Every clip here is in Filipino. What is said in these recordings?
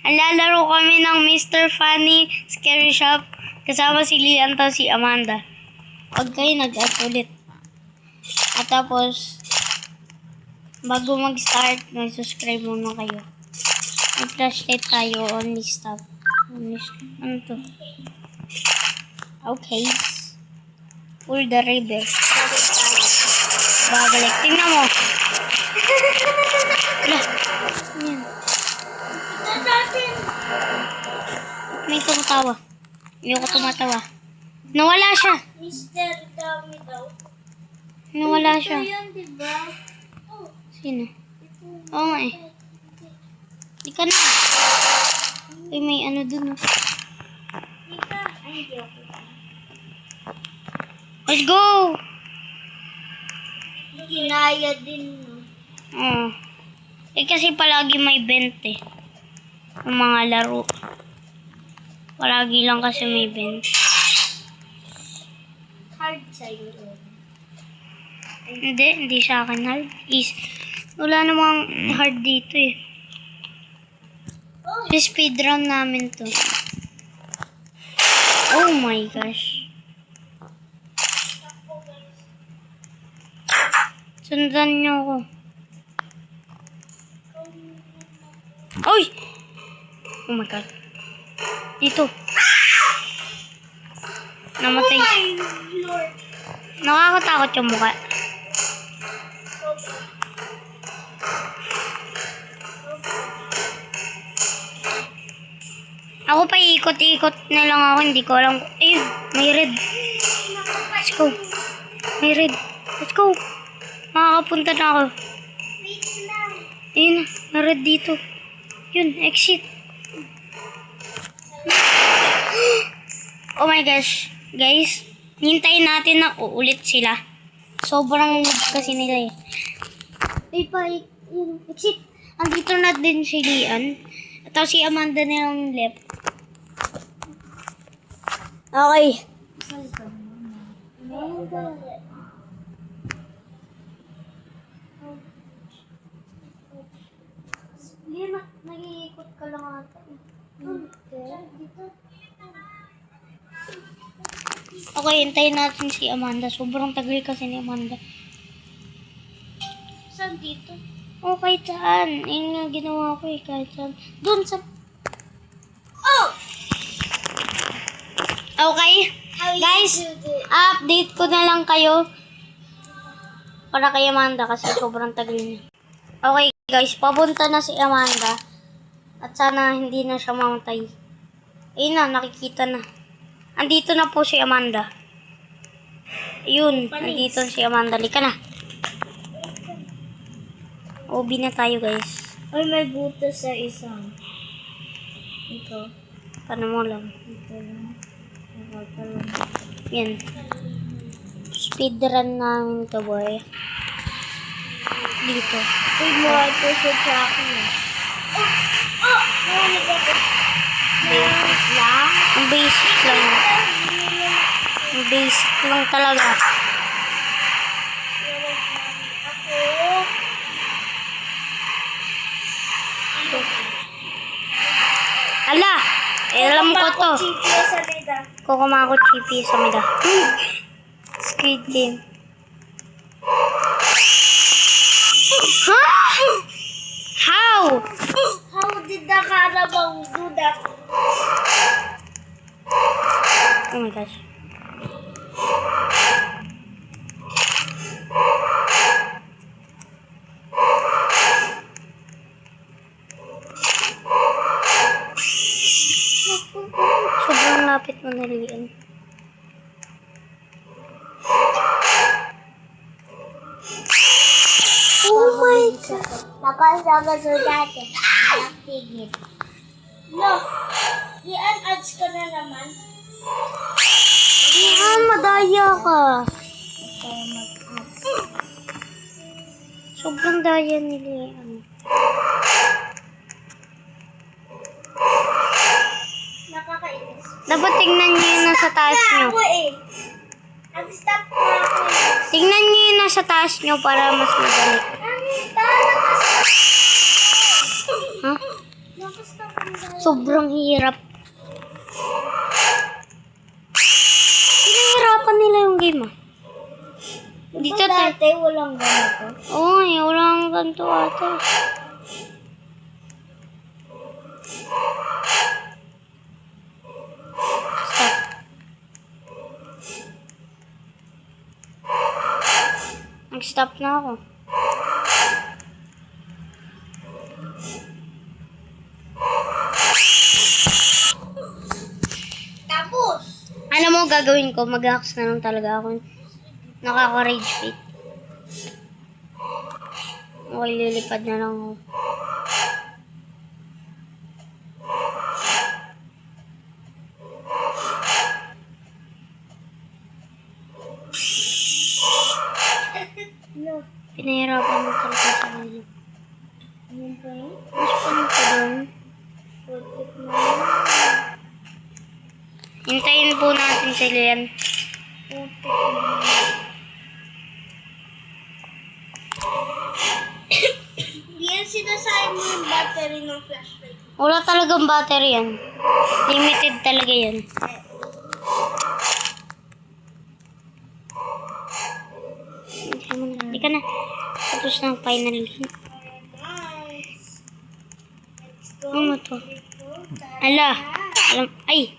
Lalaro kami ng Mr. Funny Scary Shop. Kasama si Lian at si Amanda. Huwag kayo nag-add ulit. At tapos, bago mag-start, mag-subscribe muna kayo. Mag-flashlight tayo. Only stop. Ano to? Okay. Pull the river. Babalik. Tingnan mo. Wala. Yan. May tumatawa. Hindi ako tumatawa. Nawala siya. Mr. Dami daw. Nawala siya. Ito yun, diba? Sino? Oo nga eh. Di ka na. Uy, may ano dun. Ika. Ay, hindi ako. Let's go! Kinaya din, no? Oo. Kasi palagi may 20. Ang mga laro. Palagi lang kasi may 20. Hard sa'yo. Hindi sa akin hard. Wala namang hard dito eh. Speedrun namin to. Oh my gosh. Sundan niyo ako. Oy! Oh my god. Dito. Namatay. Oh my Lord. Nakakatakot yung mukha. Ako pa ikot-ikot na lang ako. Hindi ko alam. Ayun, may red. Let's go. May red. Let's go. Makakapunta na ako. Wait lang. Ayun, may red dito. Yun, exit. Oh my gosh. Guys, hintayin natin na uulit sila. Sobrang noob kasi nila eh. Yun, exit. Andito na din si Lian. At si Amanda nilang left. Okay. Lina, nag-iikot ka lang ata. Okay, hintayin natin si Amanda. Sobrang tagal kasi ni Amanda. Saan dito? Oh, kahit saan. Yun nga ginawa ko eh, kahit saan. Doon sa... Oh! Okay. Guys, update ko na lang kayo. Para kay Amanda kasi sobrang tagal niya. Okay guys, papunta na si Amanda. At sana hindi na siya mamatay. Ayun na, nakikita na. Andito na po si Amanda. Ayun, andito si Amanda. Lika na. OB na tayo guys. Ay, may butas sa isang. Ito. Paano mo lang? Ito lang. Ito lang. Yan. Speedrun namin to boy. Dito. Uy, mga ito sa tracking. Oh! Nahuli ka po. Basic lang? Ang basic lang. Ang basic lang talaga. Ako. Ala! Alam ko to. Chipia sa nida. Kukumako chippy sa mida. Squid Game. Huh? How? How did the Carabao do that? Oh my gosh. Sobrang lapit mo na Lian. Oh my God! Nakasama sa dati. Naktigil. No! I-un-ads ka na naman. Lian, madaya ka. Sobrang daya ni Lian. Nakakainis. Dapat tingnan niyo yung nasa taas niyo. Ako eh. Nag-stop na ako eh. Tingnan niyo yung nasa taas niyo para mas madali. Ano ba? Nakastop. Ha? Nakastop na Sobrang hirap. Pinahirapan nila yung game ah. Dito tayo. Dati walang ganito. Oo, walang ganito ata. Stop. Nag-stop na ako. Tapos, Alam mo, gagawin ko, mag-hacks na lang talaga ako. Nakaka-rage quit. Okay, lilipad na lang ako. no. Pinahirapan mo talaga sa sarili. Ano ba yun? Mas paano ka doon? Putik na yun. Hintayin po natin sila yan. Putik na yun. Hindi yan sinasayang mo yung battery ng flashlight. Wala talagang battery yan. Limited talaga yan. Hindi ka na. Tapos ng final. Nice. Let's go. Ano to? Ala. Alam. Ay.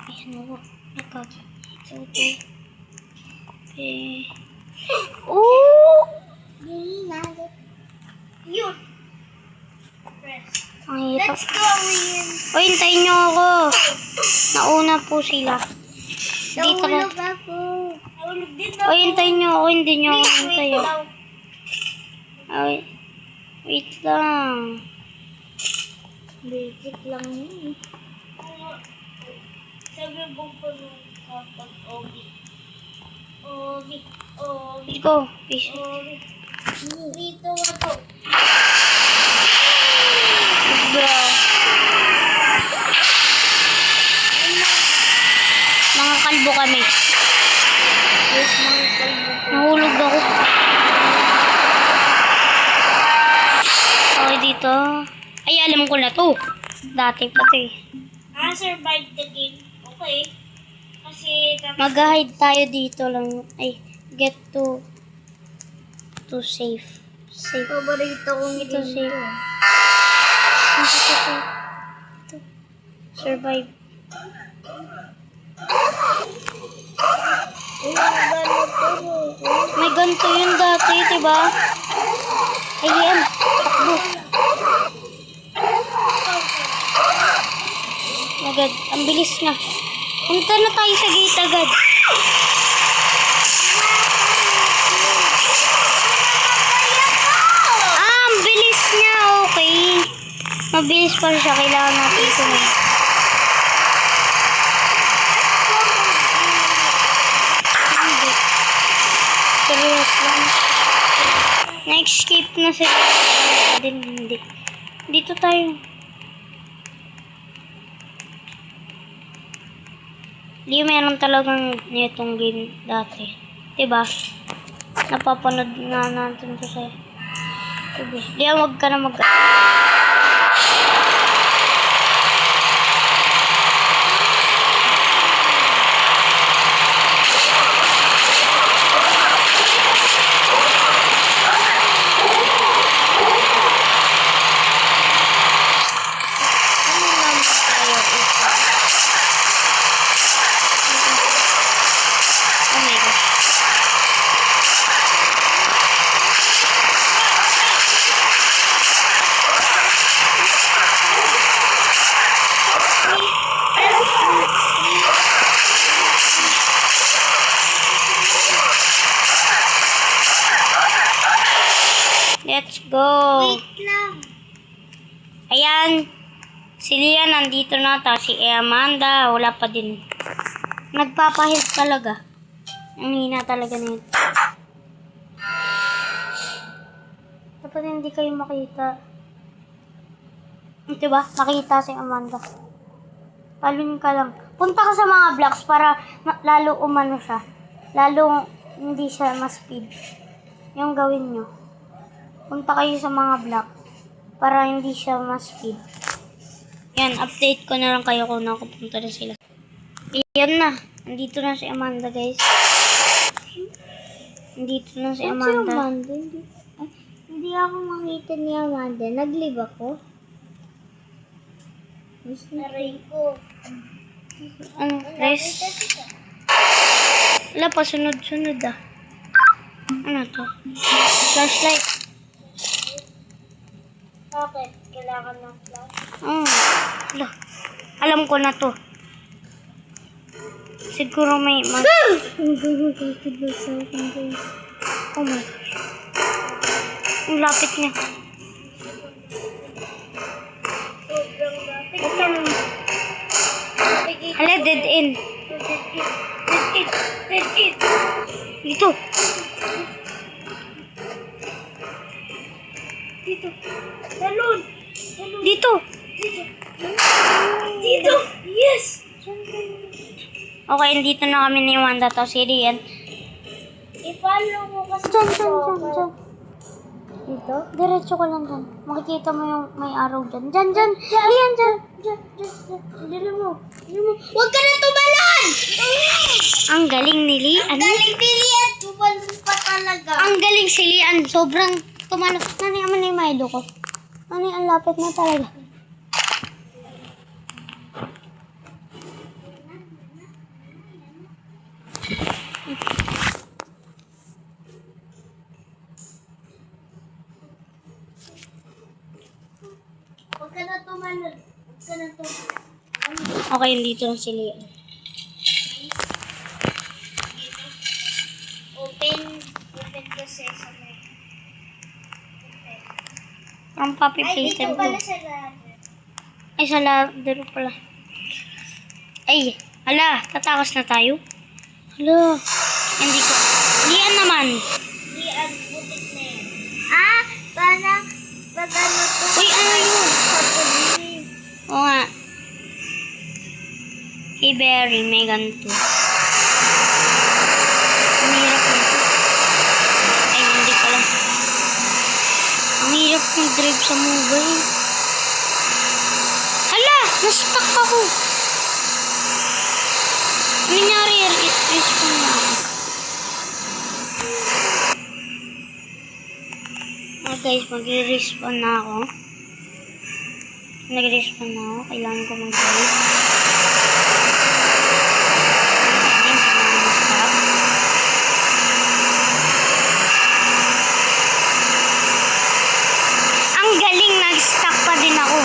Ayan ako. Nakakita ito. Okay. Oh! Yun. Press. Ang hirap. Let's go, Ian. O, hintayin nyo ako. Nauna po sila. Dito na. Nahulog ako. Nahulog din O, hintayin nyo ako. Hindi nyo ako hintayin. lang. Ay. Wait lang. Basic lang yun. Sabi mo pa nung kapag Obi. Obi. Obi. Let's go. Peace. Obi. Dito ako. Bro. Mga kalbo kami. Yes, mga kalbo. Nahulog ako. Okay, dito. Ay, alam ko na to. Dati pa to eh. Survive the game. Okay. Kasi Mag-hide tayo dito lang. Ay, get to safe. Safe. paborito kong Ito game safe. to. Ito safe. Ito. Survive. Ay, ang gano'n to. May ganito yun dati, diba? Ayan. Takbo. Agad. Ang bilis na. Punta na tayo sa gate agad. Ang bilis niya. Okay. Mabilis pa siya. Kailangan natin ito na. Hindi. Serious lang. Na-escape na sila. Hindi. Dito tayo. Hindi meron talagang nitong game dati. Diba? Napapanood na natin to sa TV. Di, wag ka na mag... Ano naman tayo ito? Oh my gosh. Let's go. Wait lang. Ayan. Si Lian nandito na. Tapos si Amanda, wala pa din. Nagpapahit talaga. Ang hina talaga na yun. Dapat hindi kayo makita. Diba? Makita si Amanda. Palun ka lang. Punta ka sa mga blocks para lalo umano siya. Lalo hindi siya mas speed. Yung gawin nyo. Punta kayo sa mga blocks para hindi siya mas speed. Yan, update ko na lang kayo kung nakapunta na sila. Yan na. Nandito na si Amanda, guys. Nandito na si Amanda. Amanda? Hindi ako makita ni Amanda. Nag-leave ako. Naray ko. Ano, Chris? Wala pa, sunod-sunod ah. Ano to? Flashlight. Bakit? Kailangan ng flash? Wala. Alam ko na to. Siguro may Ang gagagagagag sa akin, guys. Oh my gosh. Ang lapit niya. Sobrang lapit. Hala, dead end. Dead it. Dito. Dito. Talon. Dito. Dito. Yes. Okay, dito na kami ni Wanda to. Si Rian. I-follow mo kasi Diyan. Dito? Diretso ko lang dyan. Makikita mo yung may araw dyan. Dyan. Rian, dyan. Dili mo. Huwag ka na tumalon! Ang galing ni Lian. Ang galing pili at tumalon pa talaga. Ang galing si Lian. Sobrang tumalo. Nani naman yung Milo ko. Nani, ang lapit na talaga. Huwag ka na tumalon. Okay, dito na si Lian. Open to sesame. Ang Ay, dito papipitin ko. pala sa ladder. Ay, sa ladder pala. Ay, hala, tatakas na tayo. Hala, hindi ko. Lian naman. Di ang butik na yan. Ah, parang pag ano to. Uy, ano yun? Sa puli. Oo nga. Hey, Berry, may ganito. Ang hirap nito. Ay, hindi pala. Ang hirap mag-drive sa mobile. Hala! Na-stuck ako. Ano nangyari? Respawn na ako. Oh guys, mag-respawn na ako. Nag-respawn na ako. Kailangan ko mag-drive. Ang galing, nag-stuck pa din ako.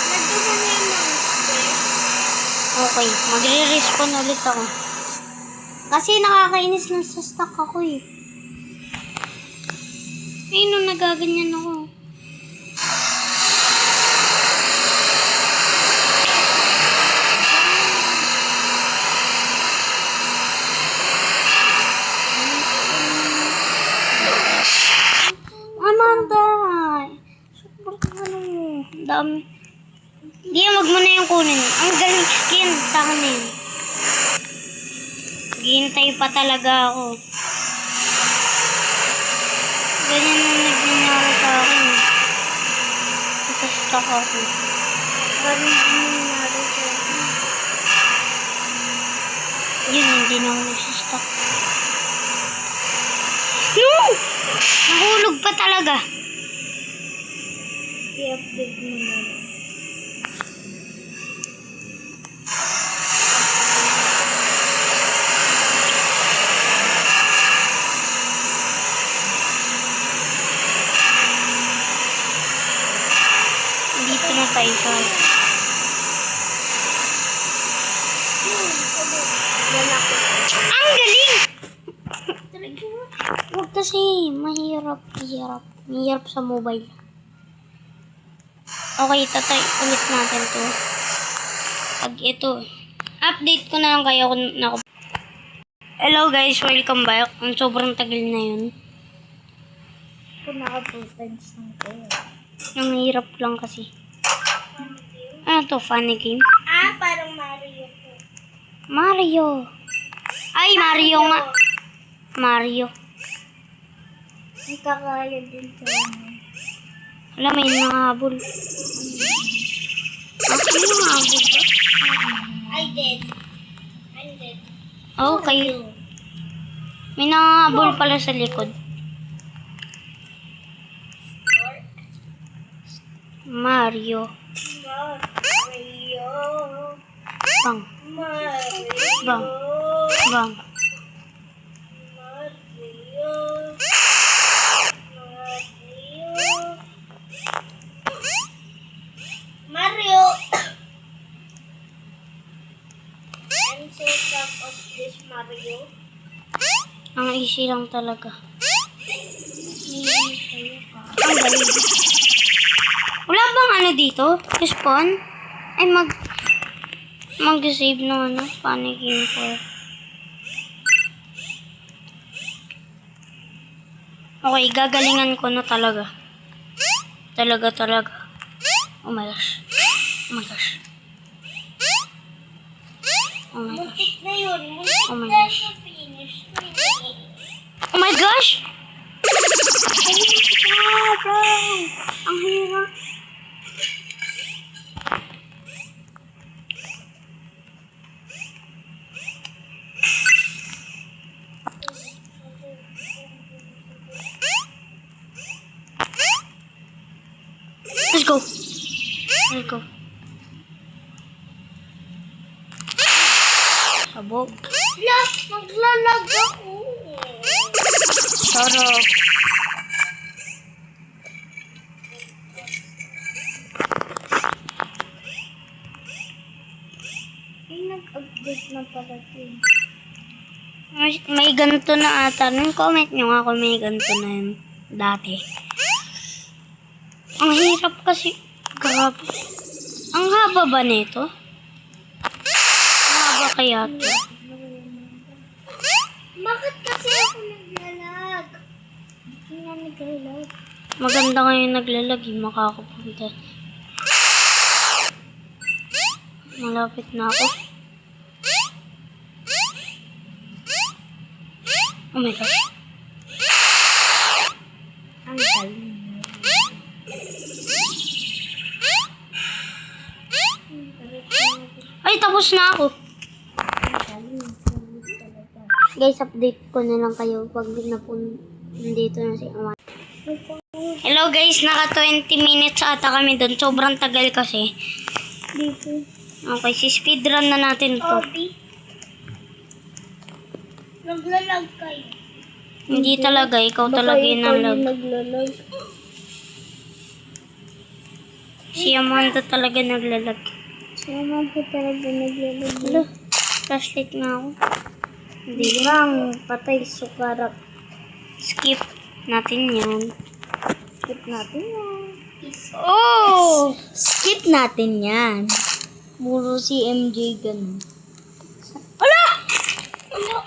Nandun na na yung monster. Okay, magre-respawn ulit ako. Kasi nakakainis lang sa stuck ako eh. Ayun, nung nagaganyan ako. Amanda! Sobrang ano mo. Dami. Di, wag mo na yung kunin. Ang galing. Yan, sa akin na yun. Hihintay pa talaga ako. Ganyan ang nangyari sa akin. Nasa-stuck ako. Parang nangyari sa akin. Yun, hindi na ako nasa-stuck. No! Nahulog pa talaga. I-update mo na. Dito na tayo sa... Ang galing! Huwag kasi, mahirap. Mahirap sa mobile. Okay, tatry ulit natin to. Pag ito, update ko na lang kayo kung Hello guys, welcome back. Ang sobrang tagal na yun. Kung naka 2 times lang kayo. Ang hirap lang kasi. Ano to, funny game? Ah, parang Mario to. Mario. Ay, Mario nga. Mario. Ang kakaya din sa ano. Wala, may nangahabol. May nangahabol ba? I did. I'm dead. Okay. May nangahabol pala sa likod. Mario. Mario. Bang. Mario. Bang. Bang. Mario. Mario. I'm so proud of this Mario. Ang easy lang talaga. Ang galing. Wala bang ano dito? Spawn? Ay, mag-save ng ano? Panicking for. Okay, gagalingan ko na talaga. Talaga. Oh my gosh. Oh my gosh. Oh my gosh. Muntik na yun. Muntik Oh my na gosh. sa finish. Oh my gosh! Bro! Ang hirap. Let's go. Let's go. Sabog. Maglalag ako. Sarap. Ay, nag-update na pala ito. May ganito na ata. Nung comment nyo nga kung may ganito na yun dati. Ang hirap kasi. Grabe. Ang haba ba nito? Ang haba kaya ito? Bakit kasi ako naglalag? Hindi nga naglalag. Maganda ngayon naglalag. Makakapunta. Malapit na ako. Oh my gosh. Ang galing. Ay, tapos na ako. Guys, update ko na lang kayo pag nandito na si Amanda. Hello guys, naka 20 minutes ata kami doon. Sobrang tagal kasi. Dito. Okay, speedrun na natin to. Obi. Naglalag kayo. Hindi talaga, ikaw talaga yung nalag. Naglalag. Si Amanda talaga naglalag. Sama ko talaga naglalag. Hello, flashlight nga ako. Hindi. Bang, patay sukarap. Skip natin yan. Skip natin yan. Oh! Skip natin yan. Puro si MJ ganun. Ala!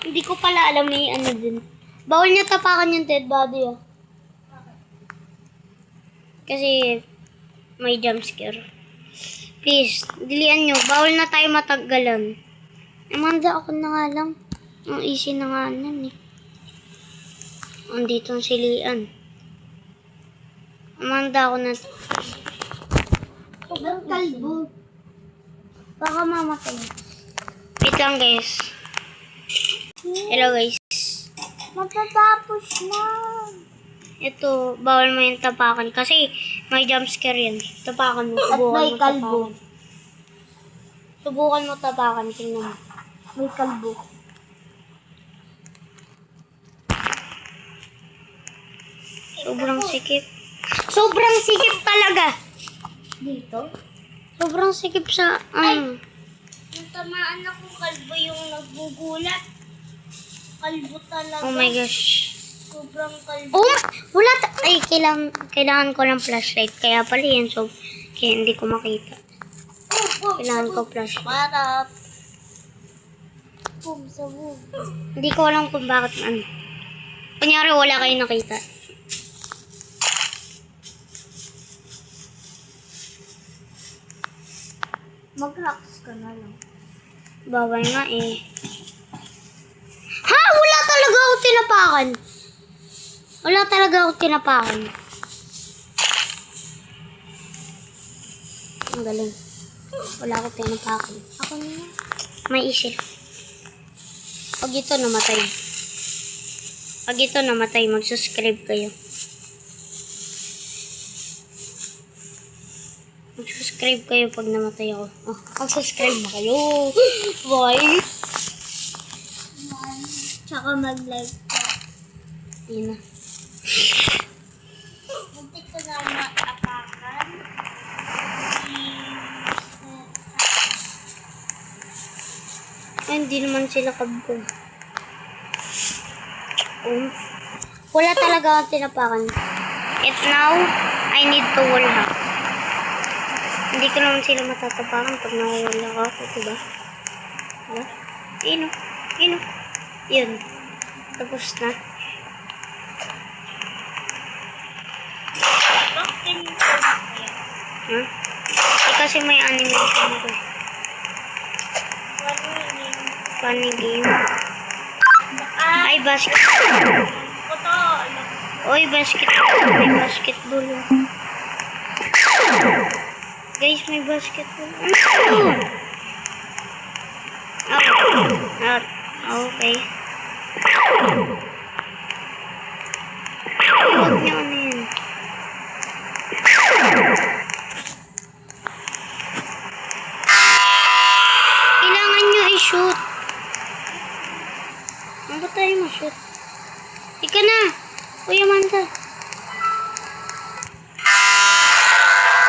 Hindi ko pala alam may ano din. Bawal niya tapakan yung dead body ah. Kasi may jump scare. Please, dilian nyo. Bawal na tayo matagalan. Amanda, ako na nga lang. Ang easy na nga nan eh. Andito ang silian. Amanda, ako na. Sobrang kalbo. Baka mamatay. Wait lang guys. Hello guys. Matatapos na. Ito, bawal mo yung tapakan kasi may jump scare yan. Tapakan mo. At may Subukan mo kalbo. tapakan. Subukan mo tapakan. Tingnan mo. May kalbo. Sobrang sikip. Sobrang sikip talaga. Dito? Sobrang sikip sa, Natamaan ako kalbo yung nagbugulat. Kalbo talaga. oh my gosh. Sobrang kalbo. Oh, wala ay, kailangan ko ng flashlight. Kaya pala yan, so, kaya hindi ko makita. Kailangan ko flashlight. Para. Boom, sa boom. Hindi ko alam kung bakit, kunyari wala kayo nakita. Mag-hacks ka na lang. Bawal nga eh. Ha? Wala talaga ako tinapakan. Wala talaga ako tinapakan. Ang galing. Wala ko pinapakan. Ako na. May isip. Pag ito namatay. Mag-subscribe kayo. Mag-subscribe kayo pag namatay ako. Oh, mag-subscribe na kayo. Boy. Tsaka mag-like ka. Yun na. Muntik ko na matapakan. Ay, hindi naman sila kabgo. Wala talaga akong tinapakan. If now, I need to wall hack. Hindi ko naman sila matatapakan pag nawawala ako, diba? Diba? Ayun o. Ayun o. Yun. Tapos na. Huh? Eh, kasi may animation ko. Funny game. Ay, basket. Oy, basketball. May basketball. Guys, may basketball. Out. Okay. Huwag niyo ano yun. Kailangan nyo i-shoot. Ano ba tayo ma-shoot? Ika na! Kuya Manta.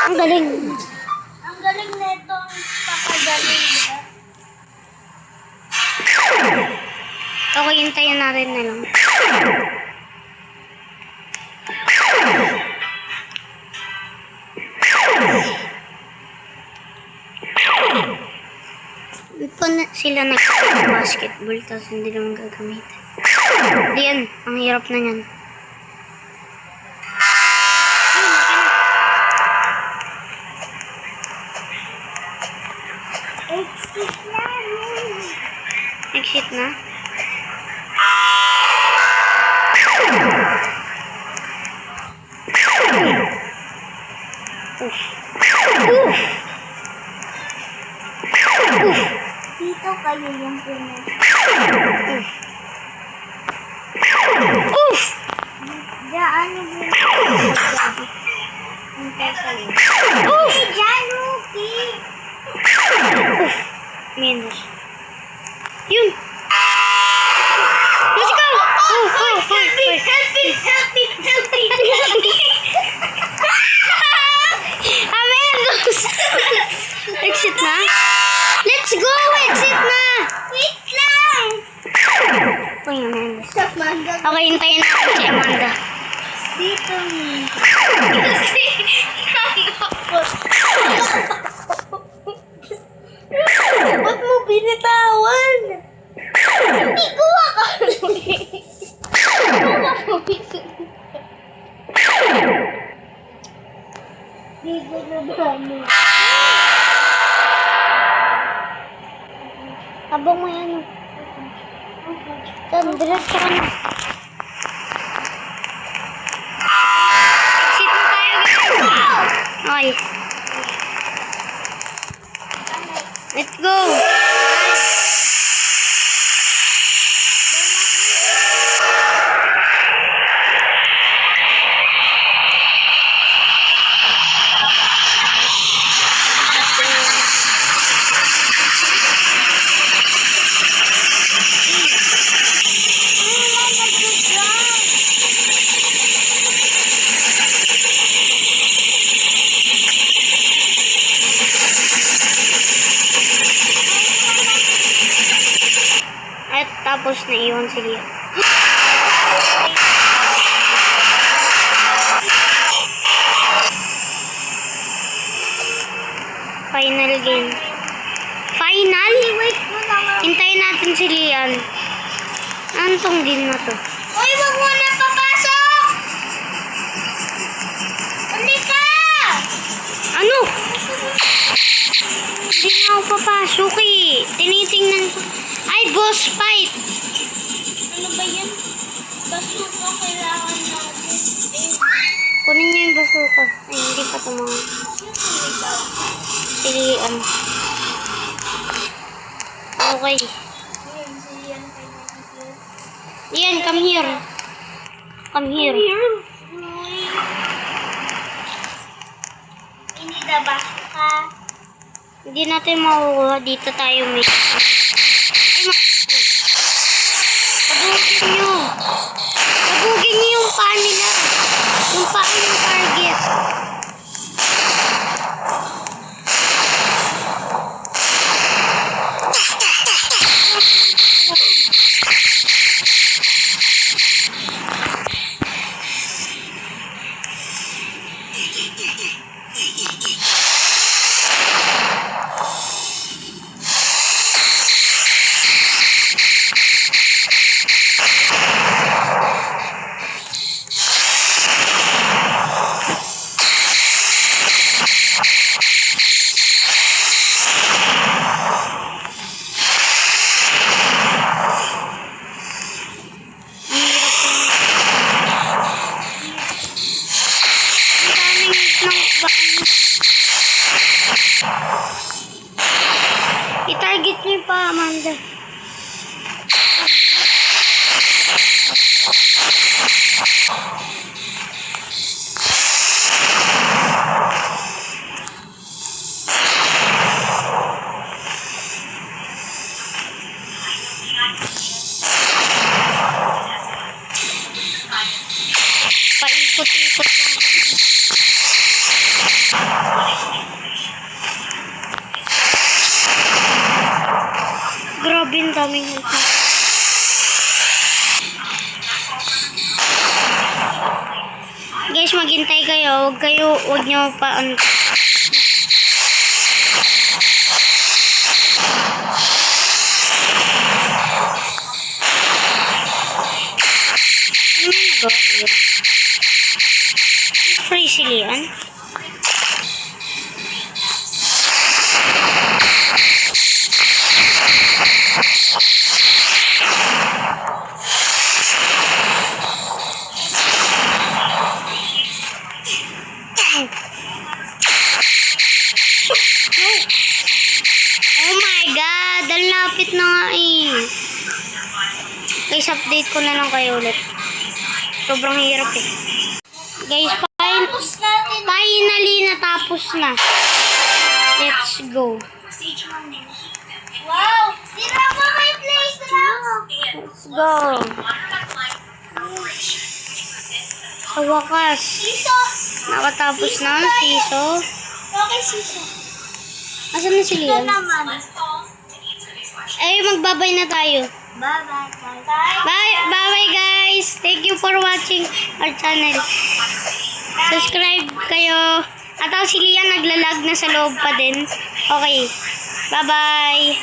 Ang galing. Ang galing na itong pakagaling, diba? Okay, hintayin natin na lang. Sila nag-basketball tapos hindi naman gagamitin. Hindi yan. Ang hirap na yan. Exit na. Oof. Oof. Oof. Dito kayo yung puno. Oof. Diyan yung hintay kayo. Oof. Diyan, Ruki! Oof. Minus. Yun. Let's go. Oh, Help me! Amendos. Exit na. Let's go. Exit na. Wait lang! Uy, Amendos. Amanda. Okay, hintayin natin si Amanda. Dito mo. Ba't mo binitawan? Hindi ko akala. Dito na ba mo? Habang may ano. Diretso ka na. Exit na tayo, guys. Okay. Let's go. At tapos naiwan si Lia. Final game. Final? Wait mo na nga. Hintayin natin si Lian. Ano tong game na to? Uy, wag mo na papasok! Hindi ka! Ano? Hindi na ako papasok eh. Tinitingnan ko. Ay, boss fight! Ano ba yan? Basuka kailangan natin. Kunin niyo yung basuka. Ay, hindi pa tumama. Wait lang. Lian. Okay. Ayun, si Lian kay Matthew. Lian, come here. Come here. Hindi na ba ka? Hindi natin makukuha. Dito tayo may... Ay, sabugin nyo. Sabugin nyo yung paa nila. Yung paa yung target. I-target niyo pa, Amanda. Paikot-ikot lang kami. Grabe ang daming health. Guys, maghintay kayo. Huwag nyo pa ano. Ano nagawa yun? Free sila yan. Oh my God! Ang lapit na nga eh. Guys, update ko na lang kayo ulit. Sobrang hirap eh. Guys, finally natapos na. Let's go. Wow! Tira mo may playground! Let's go. Sa wakas, Siso! nakatapos na ang siso. Okay, Siso. Asan na si Ito Lian? naman. Ay, magbabay na tayo. Bye-bye. Bye guys. Thank you for watching our channel. Subscribe kayo. At ako si Lian naglalag na sa loob pa din. Okay. Bye-bye.